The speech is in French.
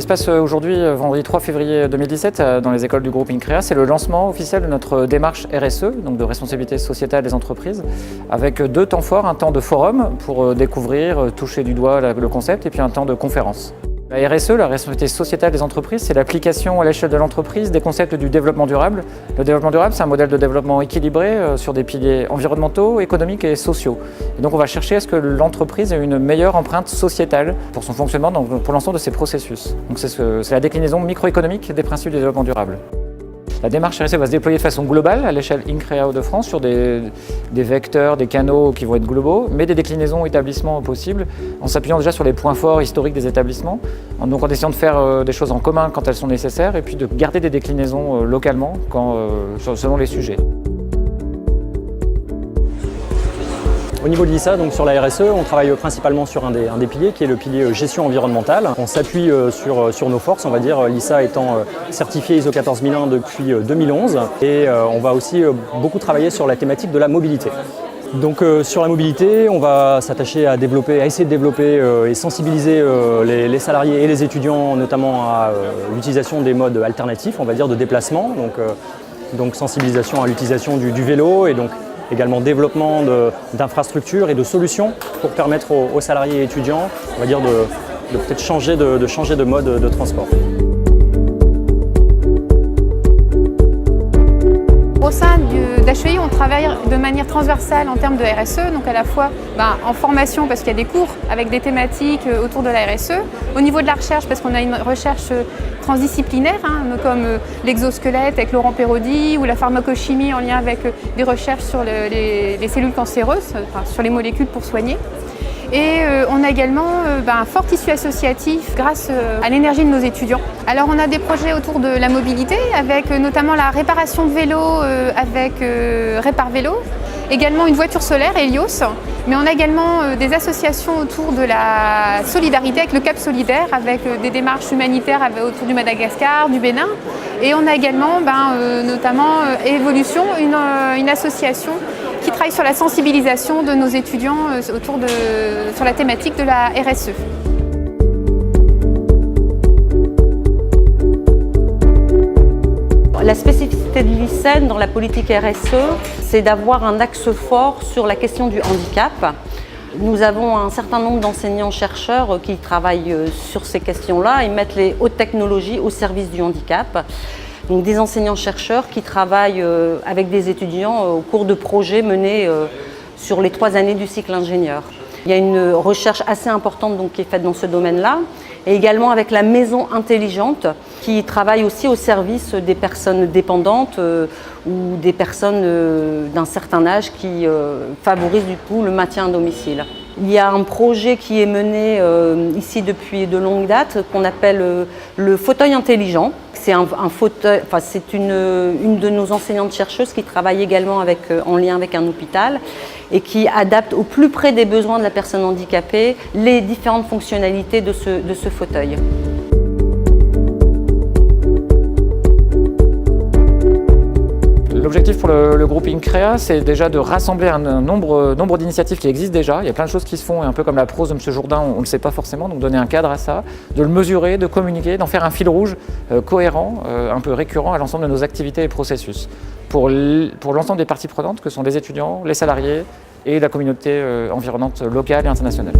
se passe aujourd'hui, vendredi 3 février 2017, dans les écoles du groupe INCREA, c'est le lancement officiel de notre démarche RSE, donc de responsabilité sociétale des entreprises, avec 2 temps forts, un temps de forum pour découvrir, toucher du doigt le concept, et puis un temps de conférence. La RSE, la responsabilité sociétale des entreprises, c'est l'application à l'échelle de l'entreprise des concepts du développement durable. Le développement durable, c'est un modèle de développement équilibré sur des piliers environnementaux, économiques et sociaux. Et donc on va chercher à ce que l'entreprise ait une meilleure empreinte sociétale pour son fonctionnement, donc pour l'ensemble de ses processus. Donc c'est la déclinaison microéconomique des principes du développement durable. La démarche RSE va se déployer de façon globale à l'échelle INCREA de France sur des vecteurs, des canaux qui vont être globaux, mais des déclinaisons établissements possibles en s'appuyant déjà sur les points forts historiques des établissements, donc en essayant de faire des choses en commun quand elles sont nécessaires et puis de garder des déclinaisons localement selon les sujets. Au niveau de l'ISA, donc sur la RSE, on travaille principalement sur un des piliers qui est le pilier gestion environnementale. On s'appuie sur nos forces, on va dire, l'ISA étant certifié ISO 14001 depuis 2011 et on va aussi beaucoup travailler sur la thématique de la mobilité. Donc sur la mobilité, on va s'attacher à essayer de développer et sensibiliser les salariés et les étudiants notamment à l'utilisation des modes alternatifs, on va dire, de déplacement. Donc sensibilisation à l'utilisation du vélo et donc également développement d'infrastructures et de solutions pour permettre aux salariés et étudiants, on va dire, de peut-être changer de mode de transport. Au sein d'HEI, on travaille de manière transversale en termes de RSE, donc à la fois en formation parce qu'il y a des cours avec des thématiques autour de la RSE, au niveau de la recherche parce qu'on a une recherche transdisciplinaire, comme l'exosquelette avec Laurent Perraudy ou la pharmacochimie en lien avec des recherches sur les cellules cancéreuses, sur les molécules pour soigner. Et on a également un fort tissu associatif grâce à l'énergie de nos étudiants. Alors on a des projets autour de la mobilité avec notamment la réparation de vélos avec Répar Vélo, également une voiture solaire Helios, mais on a également des associations autour de la solidarité avec le Cap Solidaire, avec des démarches humanitaires autour du Madagascar, du Bénin. Et on a également notamment Évolution, une association qui travaille sur la sensibilisation de nos étudiants sur la thématique de la RSE. La spécificité de l'ISEN dans la politique RSE, c'est d'avoir un axe fort sur la question du handicap. Nous avons un certain nombre d'enseignants-chercheurs qui travaillent sur ces questions-là et mettent les hautes technologies au service du handicap. Donc des enseignants-chercheurs qui travaillent avec des étudiants au cours de projets menés sur les 3 années du cycle ingénieur. Il y a une recherche assez importante qui est faite dans ce domaine-là, et également avec la maison intelligente qui travaille aussi au service des personnes dépendantes ou des personnes d'un certain âge qui favorisent du coup le maintien à domicile. Il y a un projet qui est mené ici depuis de longue date qu'on appelle le fauteuil intelligent. C'est c'est une de nos enseignantes chercheuses qui travaille également en lien avec un hôpital et qui adapte au plus près des besoins de la personne handicapée les différentes fonctionnalités de ce fauteuil. L'objectif pour le groupe INCREA, c'est déjà de rassembler un nombre d'initiatives qui existent déjà. Il y a plein de choses qui se font, et un peu comme la prose de M. Jourdain, on ne le sait pas forcément, donc donner un cadre à ça, de le mesurer, de communiquer, d'en faire un fil rouge cohérent, un peu récurrent à l'ensemble de nos activités et processus. Pour l'ensemble des parties prenantes, que sont les étudiants, les salariés et la communauté environnante locale et internationale.